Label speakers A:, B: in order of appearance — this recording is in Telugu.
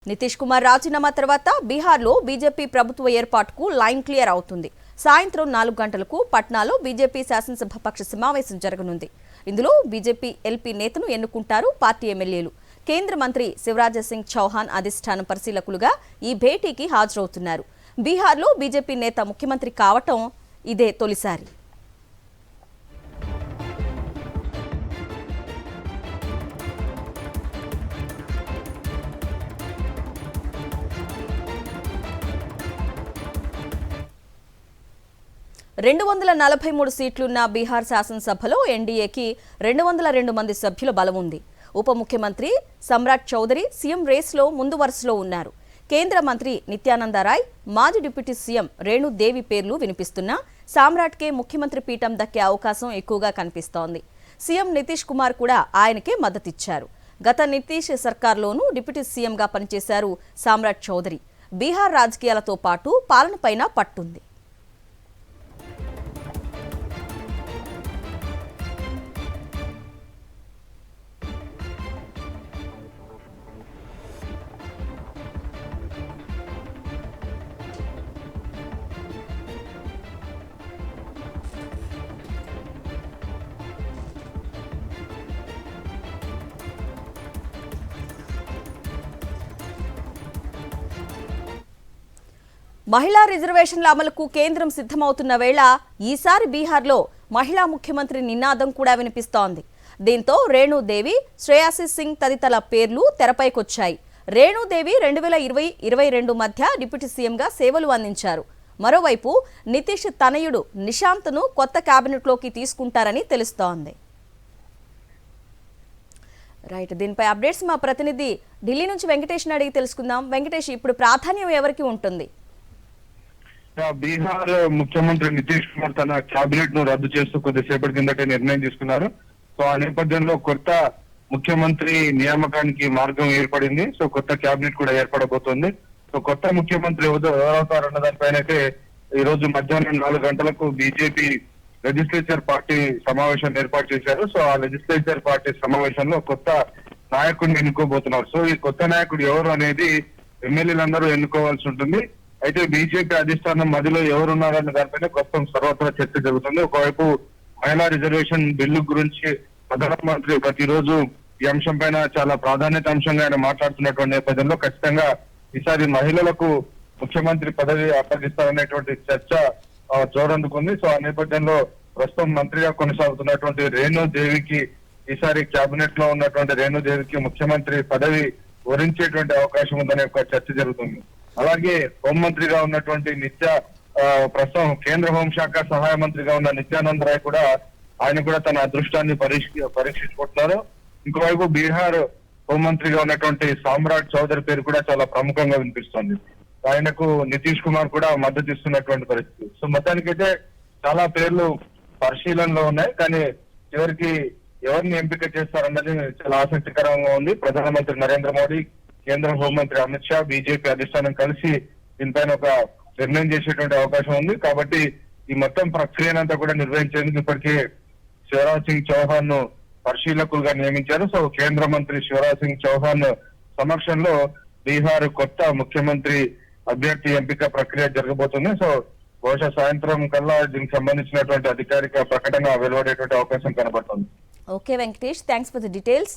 A: నితీష్ కుమార్ రాజీనామా తర్వాత బీహార్లో బీజేపీ ప్రభుత్వ ఏర్పాటుకు లైన్ క్లియర్ అవుతుంది. సాయంత్రం 4 గంటలకు పట్నాలో బీజేపీ శాసనసభాపక్ష సమావేశం జరగనుంది. ఇందులో బీజేపీ ఎల్పీ నేతను ఎన్నుకుంటారు పార్టీ ఎమ్మెల్యేలు. కేంద్ర మంత్రి శివరాజ్ సింగ్ చౌహాన్ అధిష్టానం పరిశీలకులుగా ఈ భేటీకి హాజరవుతున్నారు. బీహార్లో బీజేపీ నేత ముఖ్యమంత్రి కావటం ఇదే తొలిసారి. రెండు 243 సీట్లున్న బీహార్ శాసనసభలో ఎన్డీఏకి 202 మంది సభ్యుల బలం ఉంది. ఉప ముఖ్యమంత్రి సమ్రాట్ చౌదరి సీఎం రేస్లో ముందు వరుసలో ఉన్నారు. కేంద్ర మంత్రి నిత్యానంద రాయ్, మాజీ డిప్యూటీ సీఎం రేణుదేవి పేర్లు వినిపిస్తున్నా సామ్రాట్కే ముఖ్యమంత్రి పీఠం దక్కే అవకాశం ఎక్కువగా కనిపిస్తోంది. సీఎం నితీష్ కుమార్ కూడా ఆయనకే మద్దతిచ్చారు. గత నితీష్ సర్కార్లోనూ డిప్యూటీ సీఎంగా పనిచేశారు సామ్రాట్ చౌదరి. బీహార్ రాజకీయాలతో పాటు పాలనపైన పట్టుంది. మహిళా రిజర్వేషన్ల అమలుకు కేంద్రం సిద్ధమవుతున్న వేళ ఈసారి బీహార్లో మహిళా ముఖ్యమంత్రి నినాదం కూడా వినిపిస్తోంది. దీంతో రేణుదేవి, శ్రేయాసి సింగ్ తదితరుల పేర్లు తెరపైకొచ్చాయి. రేణుదేవి 2020-22 మధ్య డిప్యూటీ సీఎంగా సేవలు అందించారు. మరోవైపు నితీష్ తనయుడు నిశాంత్ను కొత్త కేబినెట్లోకి తీసుకుంటారని తెలుస్తోంది. రైట్, దీనిపై అప్డేట్స్ మా ప్రతినిధి ఢిల్లీ నుంచి వెంకటేష్ని అడిగి తెలుసుకుందాం. వెంకటేష్, ఇప్పుడు ప్రాధాన్యం ఎవరికి ఉంటుంది?
B: బీహార్ ముఖ్యమంత్రి నితీష్ కుమార్ తన కేబినెట్ ను రద్దు చేస్తూ కొద్దిసేపటి కిందటే నిర్ణయం తీసుకున్నారు. సో ఆ నేపథ్యంలో కొత్త ముఖ్యమంత్రి నియామకానికి మార్గం ఏర్పడింది. సో కొత్త కేబినెట్ కూడా ఏర్పడబోతోంది. సో కొత్త ముఖ్యమంత్రి ఎవరవుతారన్న దానిపైన అయితే ఈ రోజు మధ్యాహ్నం 4 గంటలకు బీజేపీ లెజిస్లేచర్ పార్టీ సమావేశాన్ని ఏర్పాటు చేశారు. సో ఆ లెజిస్లేచర్ పార్టీ సమావేశంలో కొత్త నాయకుడిని ఎన్నుకోబోతున్నారు. సో ఈ కొత్త నాయకుడు ఎవరు అనేది ఎమ్మెల్యేలందరూ ఎన్నుకోవాల్సి ఉంటుంది. అయితే బీజేపీ అధిష్టానం మధ్యలో ఎవరున్నారన్న దానిపైన ప్రస్తుతం సర్వత్రా చర్చ జరుగుతుంది. ఒకవైపు మహిళా రిజర్వేషన్ బిల్లు గురించి ప్రధానమంత్రి ప్రతిరోజు ఈ అంశం పైన చాలా ప్రాధాన్యత అంశంగా ఆయన మాట్లాడుతున్నటువంటి నేపథ్యంలో ఖచ్చితంగా ఈసారి మహిళలకు ముఖ్యమంత్రి పదవి అప్పగిస్తారనేటువంటి చర్చ జోరందుకుంది. సో ఆ నేపథ్యంలో ప్రస్తుతం మంత్రిగా కొనసాగుతున్నటువంటి రేణుదేవికి ఈసారి కేబినెట్ లో ఉన్నటువంటి రేణుదేవికి ముఖ్యమంత్రి పదవి వరించేటువంటి అవకాశం ఉందనే ఒక చర్చ జరుగుతుంది. అలాగే హోంమంత్రిగా ఉన్నటువంటి ప్రస్తుతం కేంద్ర హోంశాఖ సహాయ మంత్రిగా ఉన్న నిత్యానంద రాయ్ కూడా ఆయన కూడా తన అదృష్టాన్ని పరీక్షించుకుంటున్నారు. ఇంకోవైపు బీహార్ హోంమంత్రిగా ఉన్నటువంటి సామ్రాట్ చౌదరి పేరు కూడా చాలా ప్రముఖంగా వినిపిస్తోంది. ఆయనకు నితీష్ కుమార్ కూడా మద్దతు ఇస్తున్నటువంటి పరిస్థితి. సో మొత్తానికైతే చాలా పేర్లు పరిశీలనలో ఉన్నాయి. కానీ చివరికి ఎవరిని ఎంపిక చేస్తారన్నది చాలా ఆసక్తికరంగా ఉంది. ప్రధానమంత్రి నరేంద్ర మోడీ, కేంద్ర హోంమంత్రి అమిత్ షా, బీజేపీ అధిష్టానం కలిసి దీనిపైన ఒక నిర్ణయం చేసేటువంటి అవకాశం ఉంది. కాబట్టి ఈ మొత్తం ప్రక్రియనంతా కూడా నిర్వహించేందుకు ఇప్పటికే శివరాజ్ సింగ్ చౌహాన్ ను పరిశీలకులుగా నియమించారు. సో కేంద్ర మంత్రి శివరాజ్ సింగ్ చౌహాన్ సమక్షంలో బీహార్ కొత్త ముఖ్యమంత్రి అభ్యర్థి ఎంపిక ప్రక్రియ జరగబోతుంది. సో బహుశా సాయంత్రం కల్లా దీనికి సంబంధించినటువంటి అధికారిక ప్రకటన వెలువడేటువంటి అవకాశం కనబడుతుంది.
A: Okay Venkatesh, thanks for the details.